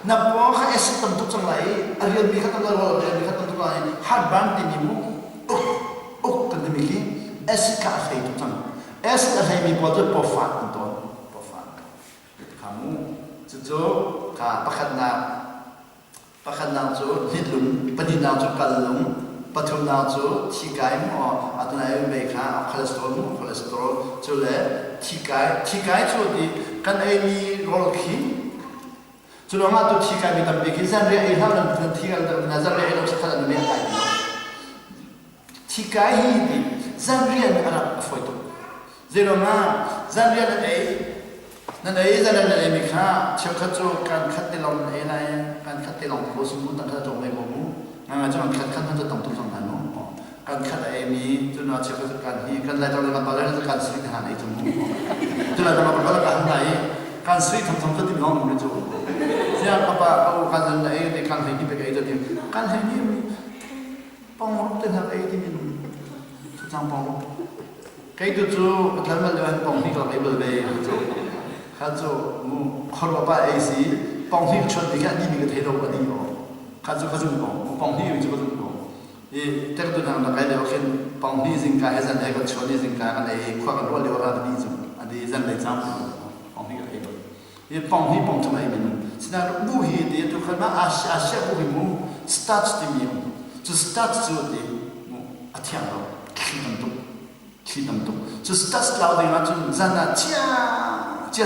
นับว่าเขาเอสตันตุจังไรเรียนมีขั้นตอนเราเรียนมีขั้นตอนอะไรฮาร์ดบันที่มีมุกกันที่มีกี่เอสกับใครตุจังเอสกับใครมีพอจะพอฟังตัวพอฟังขามูจู่ๆขาประคันนาจู่นิดลุงปนินาจู่กันลุงปัจจุบันจู่ที่กายมั้งอัตนายเบค่าคอเลสเตอรอลจู่เลยที่กายจู่ที่กันไอมีโรลคีจู่เรามาตัวที่กายมีตั้งแต่กี่สันเรียกเรานั่นที่กันนั่นสันเรียกเราสักขนาดนี้อะไรที่กายฮีดีสันเรียกอะไรฝอยตัวเรื่องมาสันเรียกนั่นเองสันเรียกนั่นเองมีค่าเชื่อขจู่การคัดเตลอนเองไงการคัดเตลอนโพสต์มุดตั้งแต่จงไม่บอกมุงั้นจะมันคัดมันจะต้องทุกสังหารนู้นการคัดเองมีจนว่าเชื่อขจู่การที่การไล่ตอนนี้มันตอนแรกจะการสวิตหาในจมูกจนเราจะมาประกอบการไหนการสวิตทำก็ที่น้องมันจะเสียป้าเอาการนั้นเองในการให้ที่ไปกันจะดีการให้นี่ป้องรู้แต่ทำเองที่มันทุกทางป้องใครจู่ๆถ้ามันเรื่องป้องนี่ก็ไม่เบื่อเลยจู่มูขอรับป้าเอซีป้องที่ชนที่แค่นี่มีก็เทโลกันนี่จู่ป้องที่อยู่จู่ป้องแต่ก็ตัวนั้นเราใครเดี๋ยวเห็นป้องที่สิ่งการให้สันได้ก็ชนที่สิ่งการอะไรขวางกันว่าเดี๋ยวเราดีจู่อันนี้สันได้จ้ำป้องที่ก็เองป้องทำไมมันฉะนั้นบุหีเดี๋ยวทุกคนมาอาเซียบุหีมูสตาร์ทที่มีจะสตาร์ทจู่เดี๋ยวมูอัฐิอันเราขี้ตั้มตุจะสตาร์ทเราเดี๋ยวมาจู่จันน่ะเจ้า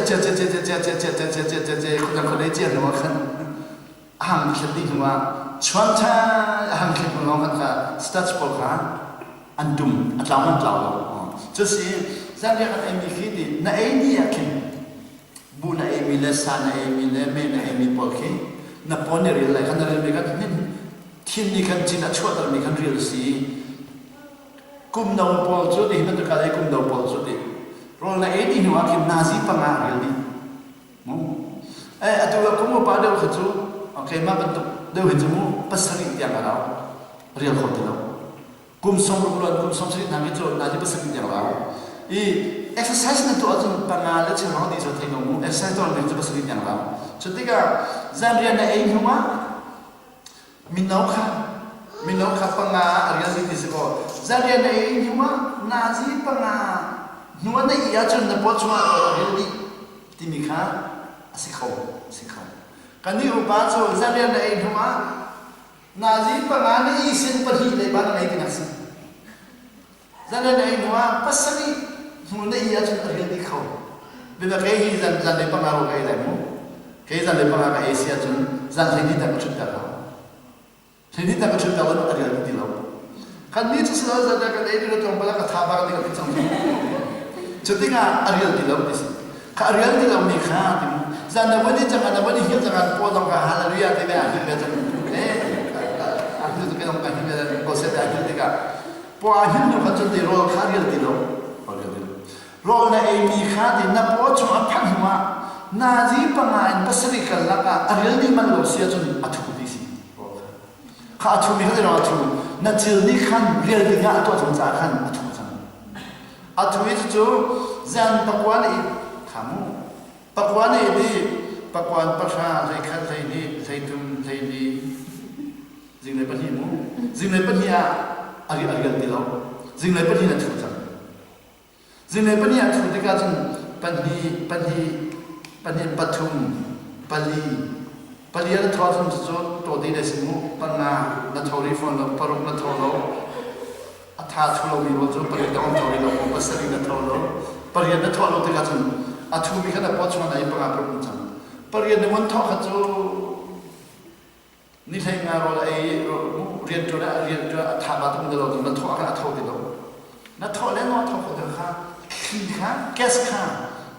คนได้เจ้าหนูว่าขันห้ามคิดดีหนูว่าชวนท่าห้ามคิดของเราขันค่ะสตาร์ทพอค่ะอันดุมอัตลามันเราจะสิจันเรียกกันเอ็มบีคิดดีน่าเอ็นดีอะคิดบุญน่าเอ็มบีเลสน่าเอ็มบีเลเมน่าเอ็มบีพอคิดน่าปนเรื่องอะไรขันเราเรียกกันนี่ที่นี่ขันจีน่าช่วยเรามีขันเรียลสิกุมดาวพอลจุดที่มันจะกลายกุมดาวพอลจุดที่เราเล่นนี่หนูว่าคิดนาซีปังอาเรื่องนี้มั้งตัวกุมว่าเดี๋ยวเขาจู่โอเคมาเป็นตัวเดี๋ยวเห็นจู่ปัสสาวะอย่างเราเรียลคนเดียวกุมสมบูรณ์กุมสมสิรินั่งจู่นาซีปัสสาวะอย่างเราexercise นั่นตัวจุดปังอาเรื่องเราดีสุดที่เรา exercise ตัวนี้จะปัสสาวะอย่างเราจุดที่ก็จันเรียนในเองหนูว่ามินเอาค่ะปังอาเรื่องนี้ที่สิบจันเรียนในเองหนูว่านาซีปังอาหนูว่าในอีอาจจะนับว่าชัวร์เรื่องนี้ที่มีค่าสิเขากันนี่อุปาจูจะเรียนในหนูว่านาซีปังอาในอีสินปะฮีเลยบ้านไหนกันนักสิจะเรียนในหนูว่าปัสสาวะหนูในอีอาจจะเรื่องนี้เขาเป็นแบบใครที่จะในปังอาเราใครได้มั้งใครจะในปังอาในเอเชียจนจะเรื่องนี้แต่ก็ชุดแต่เราเรื่องนี้แต่ก็ชุดแต่เราเรื่องนี้เราkan ni tu sudah ada kan ini tu orang balak thabar ni kan macam tu. Jadi kan arial di laut ni. Kan arial di laut ni kan tu. Jangan jangan hilang jangan potong kan haleluya tu kan akhir macam akhir tu kan orang akhir konsep akhir tu kan. Po akhir tu macam tu roh arial di laut. Roh na ini kan di na po cuma apa cuma nazi pengain pasri kalau kan arial di mana lo sia cuma atuh di sini. Kan atuh ni kan atuh.นั่นคือนี่ขั้นเรียนที่ง่ายตัวสงสารขั้นอัตจังอัตวิจูจันปกวานอีขามูปกวานอีดีปกวานประชาใจขัดใจดีใจตุ่มใจดีสิ่งไหนปัญหามูสิ่งไหนปัญหาอะไรกันที่เราสิ่งไหนปัญหาถูกจังสิ่งไหนปัญหาถูกที่การจังปัญหาปัทุมปัลลีอะไรทว่าจังจู่ตัวดีเดสิมูปัญหานัทอริฟอนเราปรุกนัทอเราอัฐาทุเรามีวันจู่ปริดองทอริเราปัสสรินัทอเราปริยันนัทอเราที่การจังอัฐูมีขนาดพอชมาในปังอาปรุกจังปริยันในวันทอขัดจู่นี่ใช่งานเราไอเรียนจุดอัฐาบาตุมเดเรานัทอกันอัฐาที่เรานัทอแล้วนัทอคนเดียวค่ะขี้ค่ะแก๊สค่ะ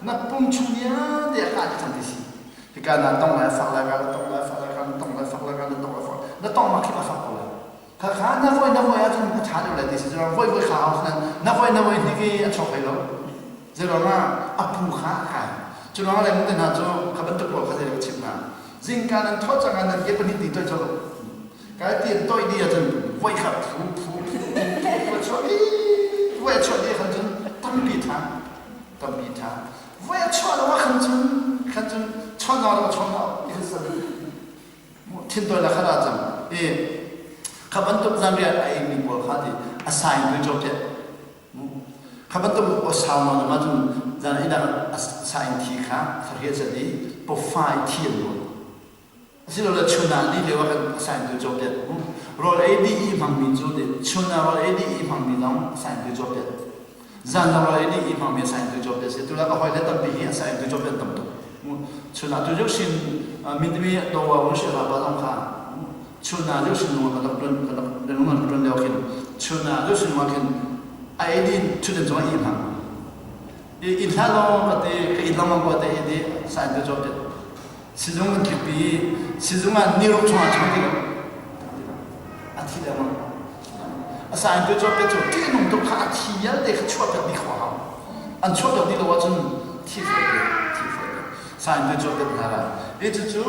นับปุ่มชุนยาเดียร์อาจจะทำได้สิที่การนั้นต้องมาฟังแล้วกันต้องมาฟังแล้วกันต้องมาฟังแล้วกันต้องมาฟังแล้วต้องมาคิดมาฟังเลยข้าน้าไว้อาจจะมันช้าอยู่เลยที่สุดเราไว้ข่าวนั้นน้าไว้นี่ก็ชอบไปแล้วจะร้องว่าอับผู้ข้าใครจะร้องอะไรมันจะน่าจะขับรถตัวเขาจะเรียกชิมมาจริงการนั้นทอดจากการนั้นเก็บปนิติตัวเจ้าการเตรียมตัวดีอาจจะไว้ขับผู้ชอบไว้ชอบดีขันจนตั้งปีทางไว้ชอบแล้วว่าขันจนชอบนอนแล้วชอบนอนนี่คือสิ่ง thiên tôi là khá là rằng các bạn tục rằng là ai mình bảo khá thì assign cái job thế các bạn tục ở sau mà chúng rằng là đang assign thì khá phát hiện ra đi profile thiên luôn xin lỗi là chuna đi liệu cái assign cái job thế rồi ADE bằng mình rồi đấy chuna rồi ADE bằng mình đóng assign cái job thế rằng là rồi ADE bằng mình assign cái job thế thì tôi là có hỏi đến tập bị assign cái job thế tầm tục chuna tôi rất xin mình đi đâu vào sẽ là bao nhiêu khá chuna rất xin mua cái đó cái leo kia chuna rất xin mua cái ADE cho đến chỗ im hàng in hello cái in làm một cái ADE assign cái job thế sử dụng cái bị sử dụng cái nhiều trong cái thì là mà assign cái job cái chỗ cái nông thôn khác thì là để chua cái đi khoa anh chua cái đi là chân thì phải assign cái job cái là cái chỗ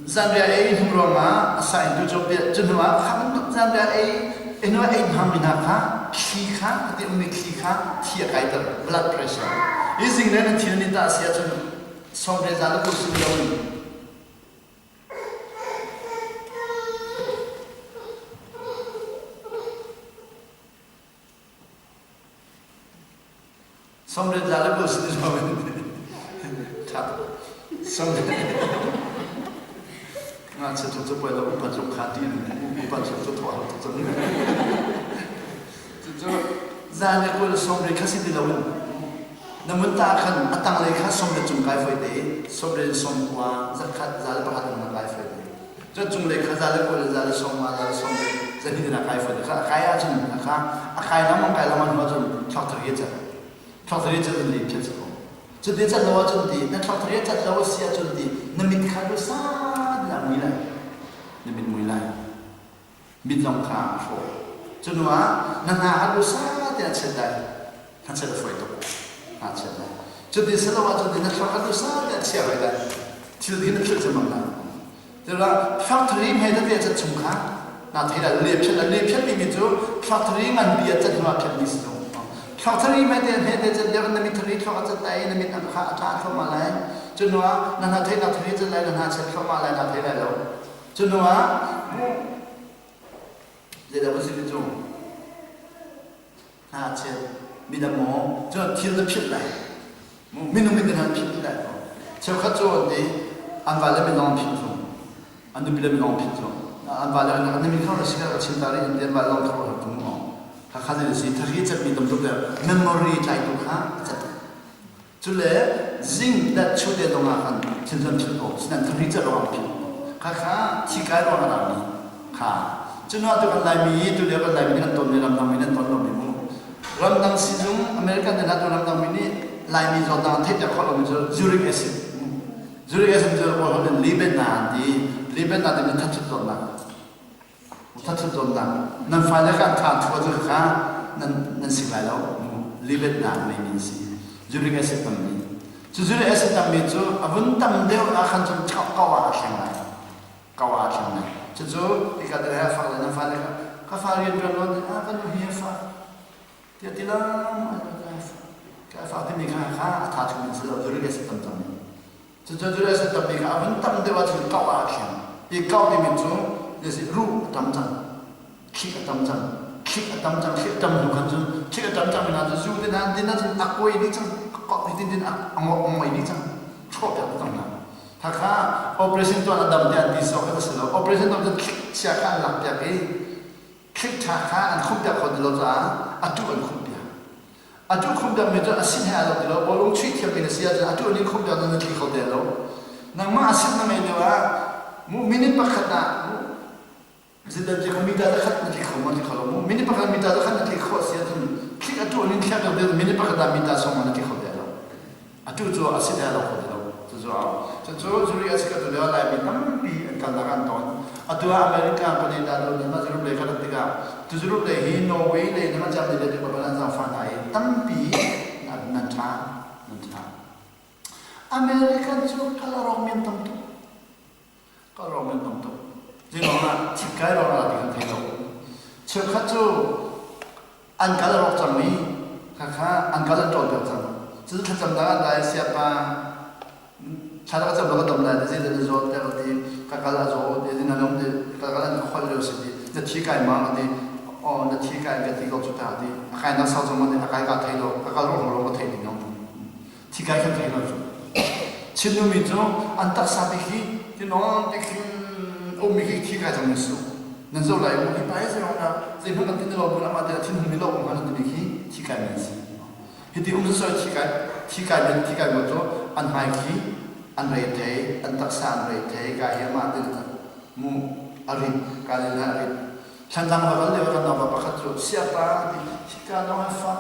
Zambia ấy không rồi mà assign cái job cái chân mà không được Zambia ấy nó ấy ham mình khác khí khác thì mình khí khác thì cái đó blood pressure cái gì này thì nên ta sẽ chân xong rồi ra được sự lâu xong rồi ra được sự lâu thật xong rồi ngã sẽ cho tôi là một trong khá tiền một trong cho thỏa cho ra này cô là xong rồi khác gì lâu nằm muốn ta khăn tăng lên khác xong rồi chúng cái phải để xong rồi xong qua rất khác ra là bắt đầu cái phải để cho chúng lên khác ra là cô là ra là xong qua ra xong rồi ra đi là cái phải để khác cái à chúng là khác cái lắm mà cái lắm mà chúng thao thực hiện chân lý chân sự cho đến chân lo chân đi nên thao thực hiện chân lo xia chân đi nên mình khai được sao là mình lại nên mình mới lại mình lòng khá phổ cho nó nên hà được sao thì anh sẽ đại anh sẽ phải tốt anh sẽ đại cho đến sau đó cho đến nó phát được sao thì anh sẽ phải đại cho đến nóဖြစ်cho mình là tức là factory hay là việc chân chung khác là thấy là liệp chất mình chỗ factory mình bị chân hoa chất mình sử factory mấy cái chân đều là mình thấy cho chân tay là mình ăn khá khá không mà lại cho nó nên thấy là thấy chân lại là sẽ không mà lại là thấy là đâu cho nó giờ là cái gì chung chết mình đã mò cho thiên làဖြစ်lại mình đangဖြစ်lại cho khách cho đi anh vào lên mình làmဖြစ်rồi anh đi lên mình làmဖြစ်rồi anh vào lên anh mình không là sẽ là chiến đấu anh đi vào làm thôi đúng không các khách là gì thay chất mình tâm được memory trái tục khác cho nên zing đã chụp được đồng hàng chiến tranhဖြစ်rồi nên thay chất đồngဖြစ်các chỉ cái đó là gì cho nên tôi còn lại mình tôi lấy còn lại mình tôn mình làm mình tôn làm mình làm đang sử dụng American để làm làm mình lại mình cho đang thiết cho họ làm cho uric acid cho họ làm Lebanon thì mình thắt chặt rồi nên phải là cái thắt chặt rồi nên xin lại đâu Lebanon mình gì uric acid tầm mình cho uric acid tầm mình cho vẫn tầm đều là khăn trong cao này cho cái cái đấy phải là phải là cái phải là cái nó cái nó hiệp phải thì là cái phải thì mình khá thà chúng mình sẽ rồi cái system tâm cho rồi cái system mình vẫn tâm đều là chúng cao action thì cao thì mình cho cái gì ru tâm kick tâm nó cần chúng kick tâm mình là dù thế nào thì nó chúng ta quay đi chẳng có thì đi ông đi chẳng chốt được tâm nàoถ้าข้า operation ตัวนั้นดำเนินดีสุดก็คือ operation ตัวนั้นคลิกเชื่อข้าหลักอย่างนี้คลิกท่าข้าอันคุ้มแบบคนเดียวจ้าอันจุอันคุ้มแบบอันจุคุ้มแบบมีตัวอาศินให้เราเดียวบอลลงชีเทียบเป็นเสียจ้าอันจุอันนี้คุ้มแบบนั้นคลิกเขาเดียวนั่งมาอาศินนั่งไม่เดียวว่ามูมินิปักขัดนะจิตใจเขามีตาตะขัดนั่นคลิกเขามันคลิกเขามูมินิปักขัดมีตาตะขัดนั่นคลิกเขาเสียจนคลิกอันจุอันนี้แค่เดียวมินิปักขัดมีตาสองมันคลิกเขาเดียวอันจุตัวอาศินให้เราเดียว就这里也是个主要来宾，他们比看到看到，ตัวอเมริกาประเทศดาวนี่มันจะรู้เลยกันติกาจะรู้เลยฮิโนเวย์เลยนี่มันจะมีเลยที่ประมาณจะฟังได้ตั้งปีนั่นช้าอเมริกันจู่ก็เราร้องเมียนตั้งตัวจริงๆนะชิคกี้พายเราอะไรกันที่เราเชื่อข้าจู่อันการเราจำมีข้าอันการเราจดจำจะจำได้เสียบ้างชาติก็จะบอกว่าตำนานที่จะรู้แต่ก็ที่ kakala zo de na nom de kakala na khol lo si de thi kai ma de o na thi kai ga ti lo chu ta de kai na sa zo ma de kai ka thai lo kakala ro ro thai ni no thi kai ka thai lo chin nu mi zo an tak sa de hi de no de kin o mi hi thi kai jang su nan zo lai mo ki pai se ro na zai phang tin lo bu na ma de thin mi lo ma na de hi thi kai mi si hi ti so thi kai mo zo an hai ki an rei te an tak san rei te ka he ma de mu arin ka le na rin chan dang wa le wa na ba khat ro sia pa di ka no ha fa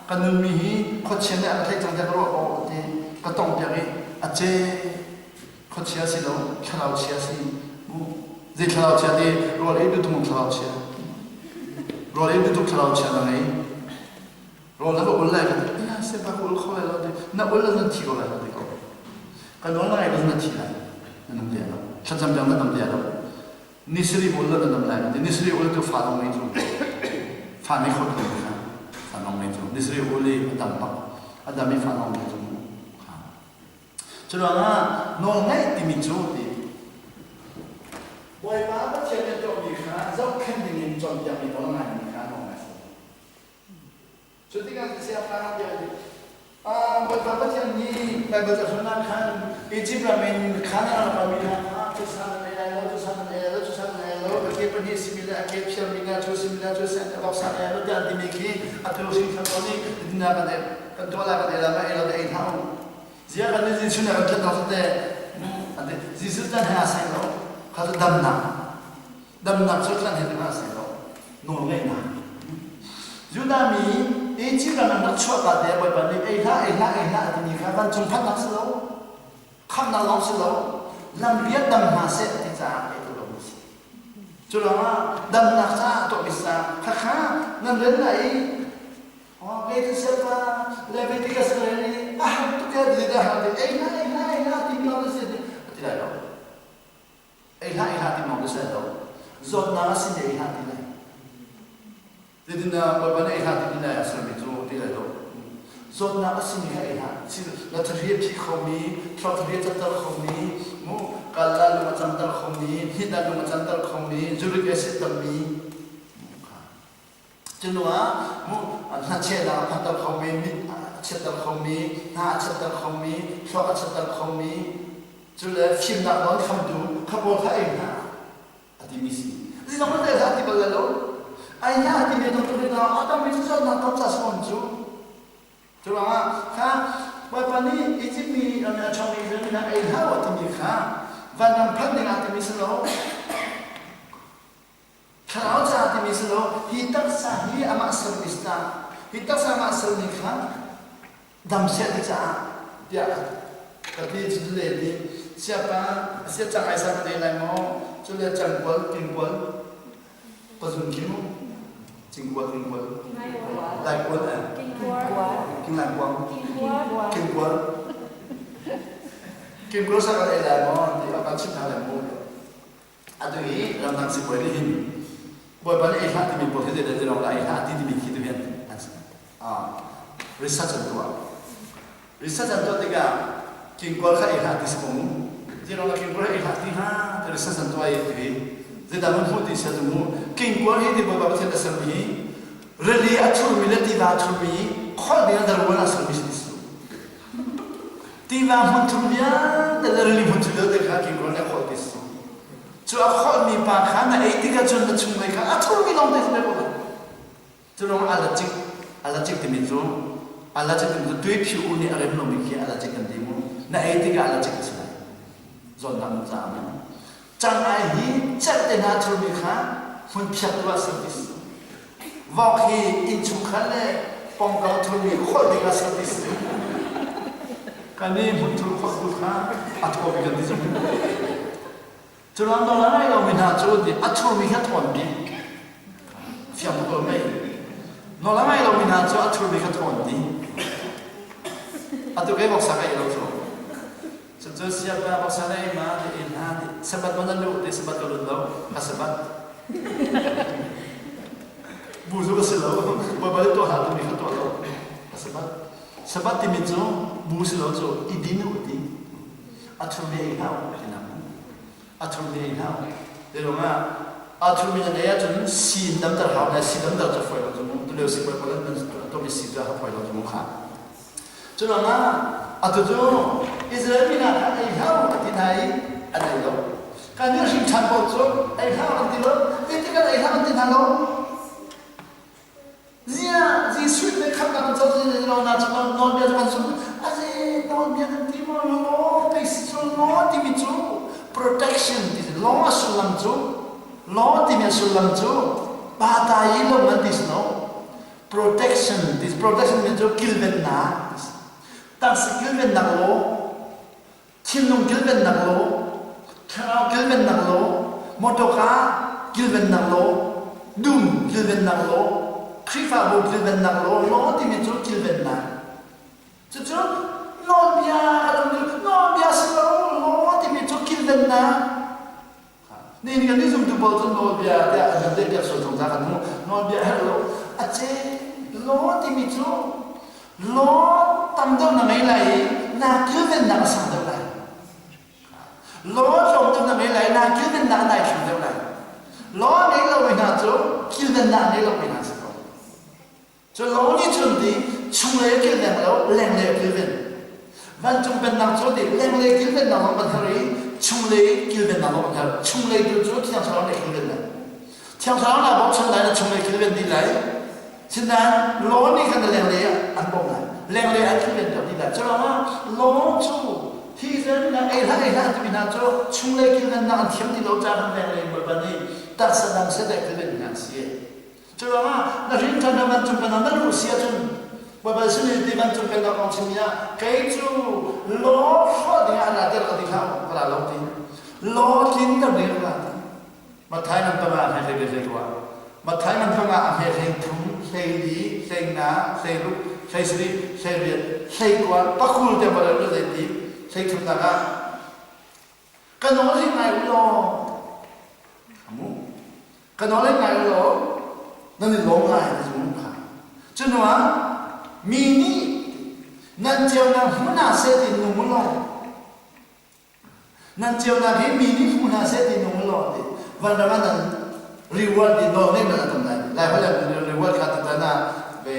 ka nu mi hi kho chen an thai chang ja ro o de ka tong ja ri a che kho chia si lo khalao chia si mu ze khalao chia de ro le du tu khalao chia na nei ro la ba la ka se pa ko kho la de na ol la ti ko la de ko ka no la ai na ti la na de la cha cham jam na de la ni sri bol la na la de ni sri ol to fa no mai ju fa mi kho ko fa no mai ju ni sri ol le adam pa adam mi fa no mai ju ha cho lo na no ngai ti mi ju ti boy ma ba che ne to mi kha zo khen ni chon ja mi no ngai ni kha no ngai jadi kan siapa dia buat apa sih ni baca sunnah kan Egypt ramen kana ramina tu sana lo pergi pergi similar ke similar tu apa sana lo dan dimiliki atau sing satu ni dina kan dolar kan dalam elo dah tahun dia kan ni sunnah kan kita sudah ada zisul dan hasil lo kalau damna sudah ni hasil lo nolai na Junami Egypt ramen nak cuak ada buat bani ada ni kan jumpa nak selo kan nak long selo lam lihat dam hasil tidak itu loh cuma dam nak sa tu bisa kakak nanti lagi oh itu siapa lebih tiga sekali tu kan tidak ada tinggal di sini tidak ada tinggal di sini zon nasi ni tidak jadi na bapa ni hati ni na asal itu tidak ada. Zon na asal ni ada. Sini na terhiat cikhomi, terhiat catar khomi, mu kalau macam catar khomi, hidup macam catar khomi, jurik asyik termi. Jenua mu na cela catar khomi, catar khomi, na catar khomi, soal catar khomi, jual film nak nonton kamdu, kabur kai na. Hati misi. Jadi nama dia hati berlalu. Ayah hati dia tu berita, ada misal nak kerja semuanya. Cuma kan, bapa ni Egypt ni, kami acung ni, kami nak ayah hati ni kan, vandam pandai hati misal lo. Kalau hati misal lo, hitak sahi amak servisna, hitak sama asal ni kan, dam siapa dia, tapi jadi ni siapa jangan asal ni lemo, jadi jangkul, tingkul, pasun kimu. Kinh quang đại quân à kinh làng quang kinh quang sao lại là món thì bạn chịu thà làm món à tôi nghĩ làm thằng sĩ bồi đi hình bồi bạn ấy hát thì mình bồi cái gì để nó lại hát thì mình khi tôi biết research ăn tôi thì cả kinh quang khai hát thì sẽ cũng chỉ nó là kinh quang khai hát thì ha thì research ăn tôi thì jadi dalam hati saya tu, kingkuan ini beberapa cerita serbi, reli atur milah tiba atur mi, kau dia darwana serbi itu. Tiba atur dia, dalam reli atur dia dekat kingkuan dia kau itu. Cuma kau mi pakai, na etika cuma cuma mereka atur mi long tu sebab apa? Cuma alajik demitu, dua piu ni ada belum mikir alajik demitu, na etika alajik itu. Zon dalam zaman. Jangan hi cakap nak terus pun pihak luar servis. Waktu incukannya pongkau terus kau dengan servis. Kami pun terus kau bukan atau bikin di sini. Jangan orang lain minat terus di atau minat tuan di. Siapa kau mai? Orang lain minat terus atau minat tuan di. Atau kau baksa kau itu. Sejauh siapa baksa lain mah di inhati. Sebat mana lu? Di sebat kalau lu, kasebat. Buzu kasilau, babalik tu hatu ni hatu atau sebat. Sebat di meja, buzu lo tu idinu di. athurmi hau kinam athurmi hau delonga athurmi na ya chun sin dam tar hau na sin dam tar cha foi lo chun tu le si ko ko to mi si ta ha foi lo chun kha chunanga atujo Israel na ai hau atinai anai lo kan yo sin chan bo chu ai hau antilo etika ai hau antinalo zia zi suit me kham kan cho zi lo na chu non bia kan su aze non bia kan ti mo lo pe si chu lo ti mi chu protection ti lo sulam chu lo ti me sulam chu ba ta yi lo man dis no protection this protection me chu kilven na ta si kilven na lo chin nong kilven na lo thao kilven na lo motoka kilven na lo dum kilven na lo Krifa bo kilven na lo lo ti mi chu kilven na chu chu no bia so lo ti mi chu kilven na ni ni kan zum du bo chu no bia ya an de ya so thong za kan no bia hello a che lo ti mi chu lo tam do na mai lai na kilven na sang do lai lo chom do na mai lai na kilven na nai chom do lai lo nei lo mai na chu kilven na nei lo mai na cho lo ni chun di chung le ke leng le ke ven van chung ben nang cho di leng le ke ven nang ban thari chung le ke ven nang ban thar chung le du chu tiang chang le ke ven na tiang chang la bo chung lai na chung le ke ven di lai chin dan lo ni kan leng le an bo na leng le an ke ven do di la cho lo chu thi zen na ai ha ti na cho chung le ke ven na thiam di lo cha han leng le mo ban ni ta sa dang se de ke ven na si Cuma na rin kan naman jumpa na Rusia jun, bapak sini di man jumpa na kong sini ya, keju lo ho dengan anak dia kalau dikau kalau lo di, lo kinta dia kalau, matai man pernah ahli dia tua, matai man pernah ahli tum, seli, selna, selu, seli, seli, sekuat, pakul dia pada dia di, sekum naga, kan orang ini ngai lo, kamu, kan orang ngai lo. Nanti longai itu muka. Cuma mini nanti orang mana seti numulo. Nanti orang mini mana seti numulo. Wanita reward di dongeng mana tempat. Lain reward kata tanah be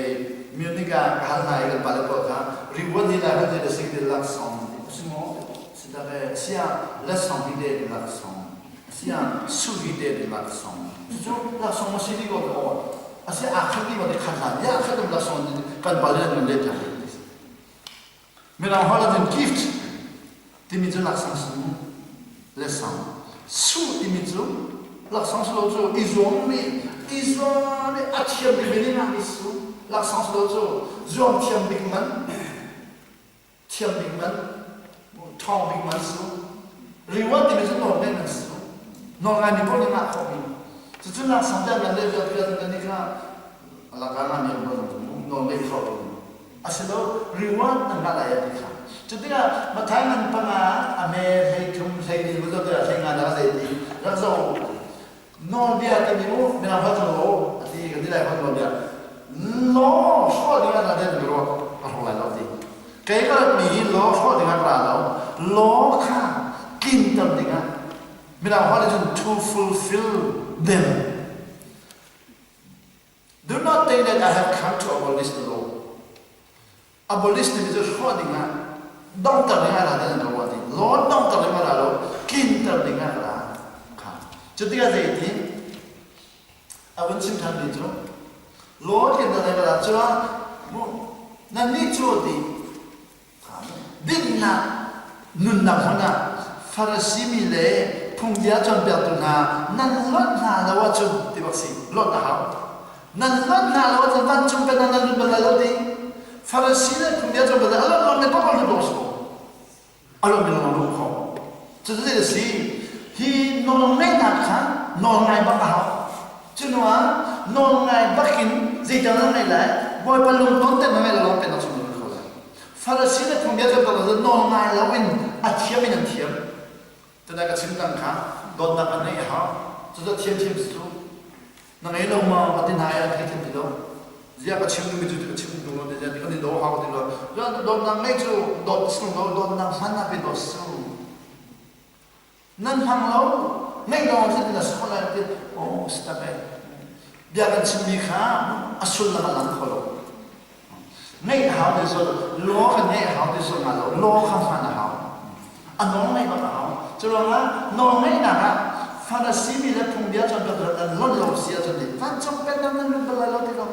munika halai kan pada kota. Reward di lain ada sekitar laksong. Semua sedang siap laksong di laksong. Siap suhi di laksong. Itu langsung masih di kota. Asyik akhir ni boleh khasan. Ya akhir tu langsung kan balik mendekat. Mereka orang tu gift. Timi tu langsung semua. Langsung. Su timi tu langsung selalu tu izom ni akhir di bini nak isu. Langsung selalu tu zom tiang bigman, tong bigman su. Reward timi tu normal su. Normal ni pun ni nak hobi. Jadi nak sampai mana dia berada di mana, alasan yang berbeza, nomor itu. Asal reward negara yang dikah. Jadi kan, macam mana Amerika saya di luar negara saya ngada saya di, langsung nomor dia kami mu, mana hal tu, nanti kita lihat hal dia. Law, soal dia ada di luar, apa lalu di. Kalau ni law soal dengan law kan kintam dengan, mana hal itu to fulfill them. Do not think that I have come to abolish the law. Abolish the is hodinga. Don't tell me ada dengan law. Law don't tell me ada law. Kinta dengan lah. Jadi ada itu. Awan simpan itu. Law kinta dengan lah. Cuma, nanti cuti. Dinna nunna mana Farsi mile. Punggia John Beltuna, nan lot na lawa chun tibaksi, lot na hao. Nan lot na lawa chun van chun pena nan belalodi. Farasile punggia John Beltuna, alon ne papa ne bosco. Alon ne lo ko. Jadi si, hi non ngai nak kan, non ngai bak hao. Cuma non ngai bakin, zidana ngai lai, boy palung tonte ngai lawa pena chun ko lai. Farasile punggia John Beltuna, non ngai lawin atiam in atiam. Tetapi kecimatan kan, don nak ni ha, sudah tiap-tiap itu, nangai lo mah mati naya kita tidak, dia kecim itu kecim dulu, dia jadi kan di doa aku tidak, don nangai itu don nak mana bedos, nan hang lo ngay lo se na so la te o sta be bia kan chimi kha asul la lang kholo ngay hao de so lo kan ngay hao de so ma lo kha fa na hao anong ngay ba hao cho là no ngay na ha fa da si mi la thung dia chon da lo lo sia chon de fan chong pe na lu ba la lo te ko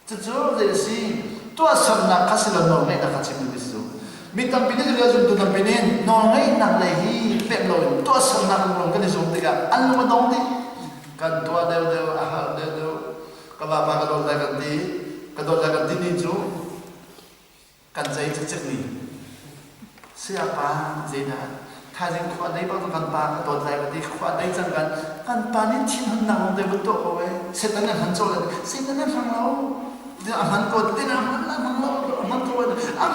cho de si to asam na ka se lo no ngay na ka chimi de so mi tam pini de la zum tu tam pini no ngay na le hi pe lo to asam na lo kan de so te ga an lu ma dong de kan to de ka ba ba ka do da kan di ka do da kan di ni chu kan zai chak ni siapa zeda thajing khwa dai ba kan pa ka do dai ba di khwa dai chang kan pa ni thin han na ngom de bu to owe setan na han chol setan na hang lo de han ko de na han na hang lo man to wa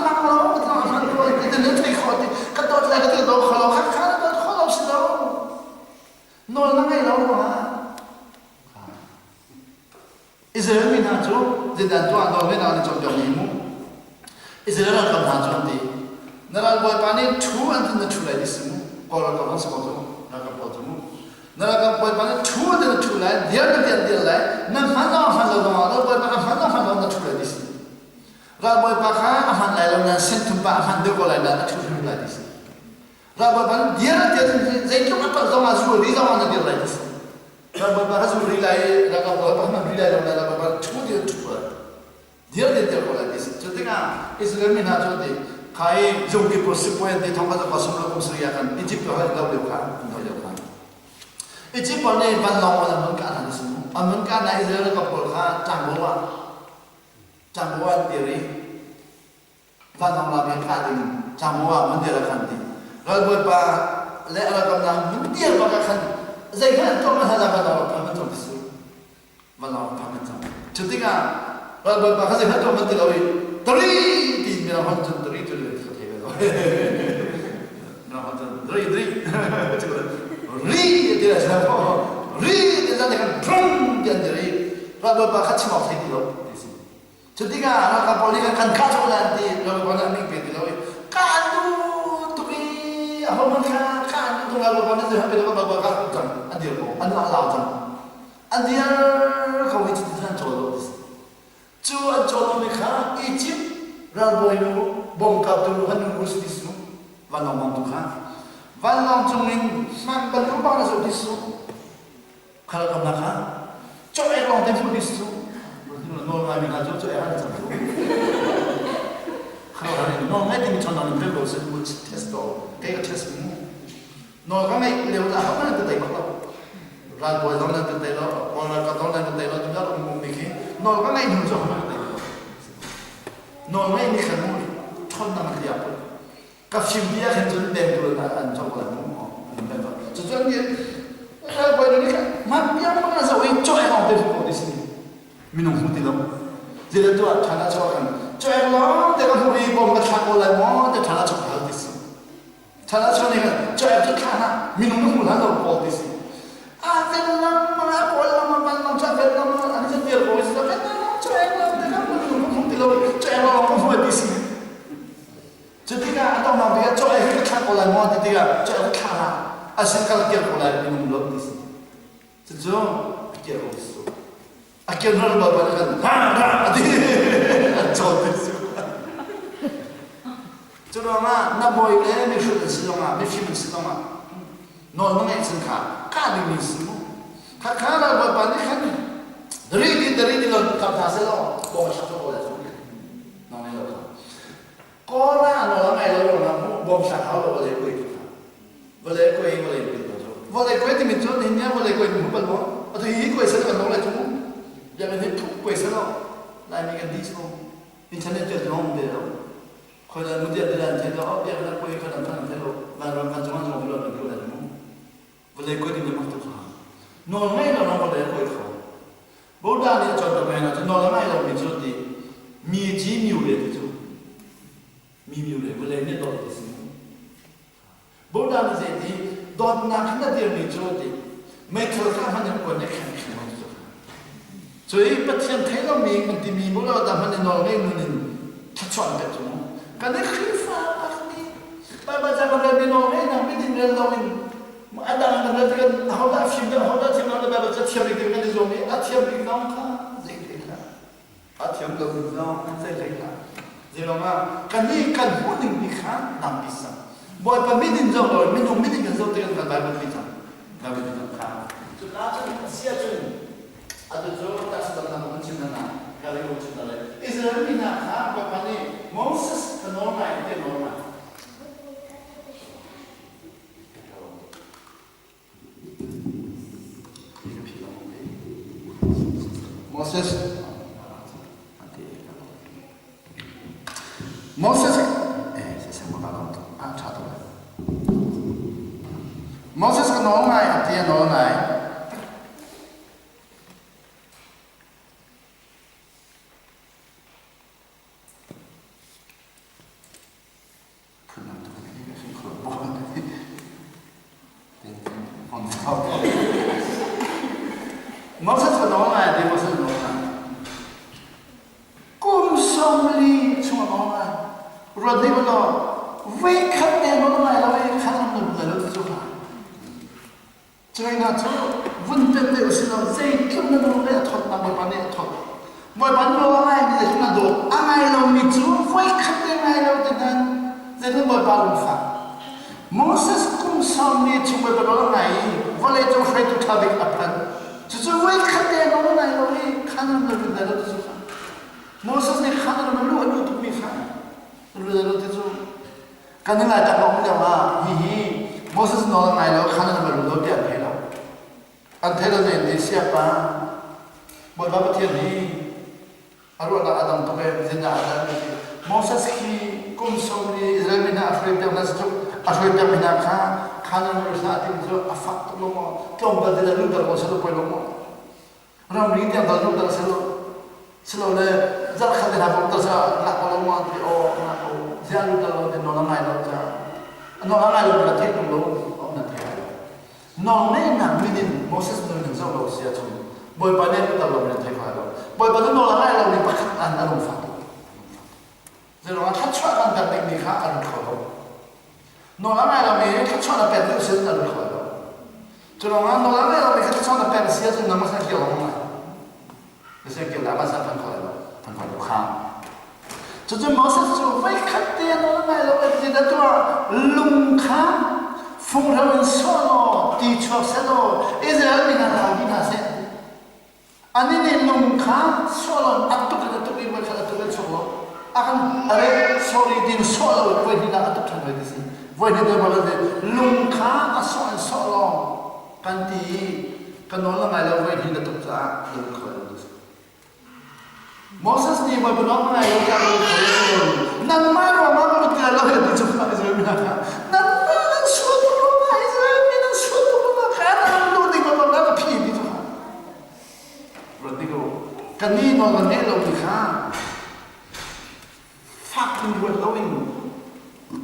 hang lo de han ko de na thai khwa de ka do dai ka do khlo kha kha do khlo si do no na ngai lo wa Israel mi na cho zeda to an do me na ni chong jong ni mu Israel na kam na chong de Naral boy pani thu an na thu lai dis mu kola ka bang sa ko na ka po mu naral ka boy pani thu an na thu lai dia lai na ma lo boy pa ma lo na thu lai dis ra boy pa kha aman lai lo na sen tu pa aman de ko lai na thu lai dis ra boy pani dia zai tu pa zo ma zu ri zo ma na dia lai dis ra boy pa zu ri lai ra ka boy pa ma ri lai lo na ra boy thu dia ko lai dis cho te ka Israel mi na cho de khai dùng cái process point để thông qua cái số lượng công sự ya kan Egypt có hơi lâu được khá Egypt bọn này văn lòng là muốn cả là gì muốn cả này Israel có bộ khá chẳng bố tiền đi văn lòng là biến khá đi chẳng bố vấn đề là khăn đi rồi bởi bà lẽ là còn là muốn tiền vào các khăn dây khăn trong là văn lòng phải trong cái sự văn lòng phải trong chứ tính à rồi bởi bà khá dây khăn trong vấn đề là tari tin mira hanjun tari tu le thate lo na hanjun ri de la sa ri de la de kan drum de ri ra ba ba khat chimo thai lo chudi ga na ka poli kan ka cho la de lo ba na mi pe de lo ka du tu bi a ho man ka du la ba na de ha pe lo ba ka kan adir ko an la la jam adir ko wi ti tan cho lo Chu an cho me kha Egypt ra boy no bom ka tu han no dis no van no mong tu kha van long chung ning man ban ko ba na so dis so khala kam na kha cho e long tem so dis so no ma mi ka cho e han cha so khala no mai ti mi chon na pe lo se mu test do ke ka test mu no ka mai le da ha na te ba ra boy long na te lo ko na ka long na te lo tu da mu mi ki no ka mai nu so no mai ni khan mu thon na ma ya po ka phim dia khan chun dem tu na an cho ko mu ba chu chuan ni ra boy ni ka ma bia ma na so i cho ai hong te ko dis ni mi no hu ti lo je le tu a thana cho kan cho ai lo de ka hu ri bom ka tha ko lai mo de thana cho ka dis thana cho ni ka cho ai tu thana mi no hu la lo ko dis a ven la ma ko la ma ban no cha ven la ma an je ti ko is la ven cho ai lo de ka mu no hu ti lo cho ai lo ko hu dis ni chứ tí cả tao nào thì cho ai cái khác còn lại ngon thì tí cả cho ai khác là à xin cái kia còn lại thì mình lớn tí xin chứ chứ kia còn số à kia nó là bảo là ha thì cho tí xin chứ đó mà nó bồi cái mấy phim mình sử dụng à mấy phim mình sử dụng à nói nó nghe xin cả đi mình sử dụng khá là bảo bạn ấy khác đấy đi là cầm thà sẽ lo bỏ sát cho lại nó nghe được có ra nó là ngày lâu là bom sạc áo là vấn đề quên thì mình cho nên nhá vấn đề quên mình không bận thì ý quên sẽ còn nó lại chúng giờ mình thấy thúc quên sẽ lo lại mình cần đi xuống internet cho nó không để đâu khỏi là muốn tiền là thế đó bây giờ là quên khỏi làm thằng thế đâu và làm thằng chúng nó không được điều này đúng vấn đề quên thì mình mất tất cả nó ngay là nó vấn đề quên không bố đa thì cho tụi mình là nó là ngay là mình cho thì mi chỉ nhiều để thì 미미우래 원래는 더 있습니다. 보다는 이제 더 나한테 되는 저기 메트로가 하는 거네 칸칸 저희 빠티한 태가 미는 미모라다 하는 노래는 타초 안 됐죠. 근데 크리파 바바자가 되는 노래는 믿는 real knowing ada ang nagdagdag how da film da how da team na ba sa team rig kan zomi at team rig na ka zikla at team da rig na zikla zilonga kani kan huning ni khan nam bisa boy pa midin zo boy minung midin kan zo te kan ba ba bisa ba ba ka so la cha sia chun adu zo ta sa da na chin na ka ri ho chin da le Israel ni na ha ba pa ni Moses ka no na ite no na Moses ka no ngai atia no ngai Moses ka no ngai atia Moses no ngai kum somli chuma no ngai rodni no we khatte no ngai la we khanam no la lo chu ha China cho vun pen de usino zai kim na no le thot na ba ne thot moi ban no ngai ni de na do angai lo mi chu we khatte ngai lo de dan ze no moi ba lu fa Moses kum somli chuma ba no ngai vale cho fai tu thabik apan chu we khatte no ngai lo we khanam no la lo chu ha Moses ni khanam no lu tu mi fa lu da lo te chu kan ngai ta ko mu wa hi Moses no ngai lo khanam no lu de pe lo an thela ne ni sia pa bo ba thia ni aru na adam to be zinda adam ni Moses ki kum somni Israel na afre pe na sto afre pe na kha khanam no sa ti jo afak to mo tom ba de lu da mo sa po lo mo ram ri ta da lu da sa lo selo le zal kha de ha bo ta sa la ko lo mo ti o na o ja lu da lo de no na mai lo ta no na mai lo da te ko lo o na te no ne na midin Moses no ni zo lo sia chum boy ba ne ta lo ne te fa lo boy ba no la mai lo ni pa an na lo fa zero a ta chwa kan da te ni kha an kho lo no la mai lo ni ta chwa na pe lo sia na lo kho lo zero ma no la mai lo ni ta chwa na pe sia chum na ma sa ki lo ma sia ki la ma sa tan kho lo tan kho lo kha cho Moses chu vai khat te no la mai lo ni da to lung kha Phung rau solo ti chok selo Israel ni na lagi na se ani ne nung kha solo atuk na tu bi ma khala tu le solo akan are sorry din solo voi ni na atuk thang ve si voi ni de ba de lung kha a solo kan ti kan no la ngai lo voi ni na tu cha lu kho Moses ni ba no ngai lo cha lu kho nan ma ro ma lo ti lo he tu cha Israel ni na nan Kani no la ne lo ki kha fucking what going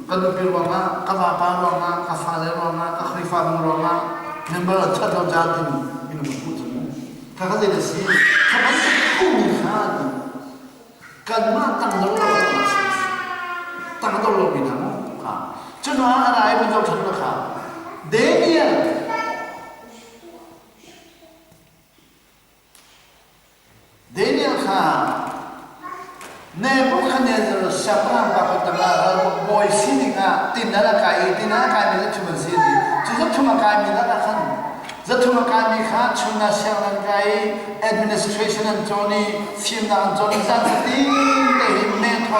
kan pi wa ma ka ba pa lo ma ka fa le lo ma ka khri fa lo ma member cha lo ja tin in mu pu chu ka ka de si ka ba ku ni kha kan ma tang lo lo tang lo lo bi na mo ka chu no ara ai bi lo chu lo kha Daniel kha Nebuchadnezzar Shabram ba ko tanga boy sininga tinara kai mi chuman sini chu chuma kai mi la khan za chuma kai mi kha chuna siang kai administration and Johnny sim na Johnny za ti te me tho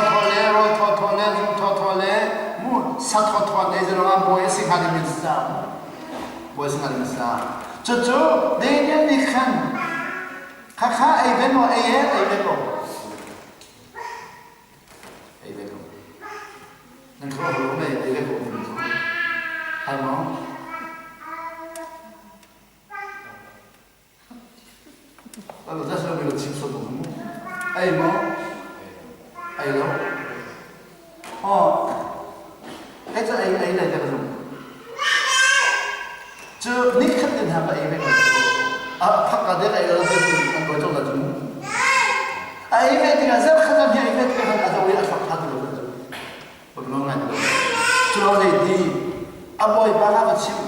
le mu sa tho ne zero boy singa ni sa boy singa ni sa chu Daniel ni khan Kha ai ben mo ai ben mo nan ko lo me ai ben mo hai mo Alo za so me lo chim so mo ai mo ai lo ai za ai lai da lo chu ni khat den ha ba ai ben mo phaka de ai lo de an ko to la chu ai ve ti ga zar khata bi ai ve ti ga da wi a phaka de lo bo lo ngai chu lo le di aboy bala bachim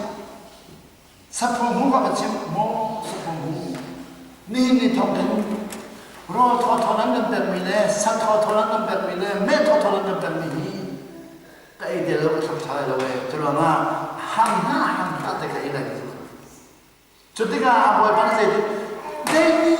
sapu mu ka bachim mo sapu mu ni thong den ro tho nan den ben mi le sa tho nan den ben mi le me tho nan den ben mi hi ka ai de lo ka thai lo we tro ma ham na te ka ila chu ti ka aboy bala se de ni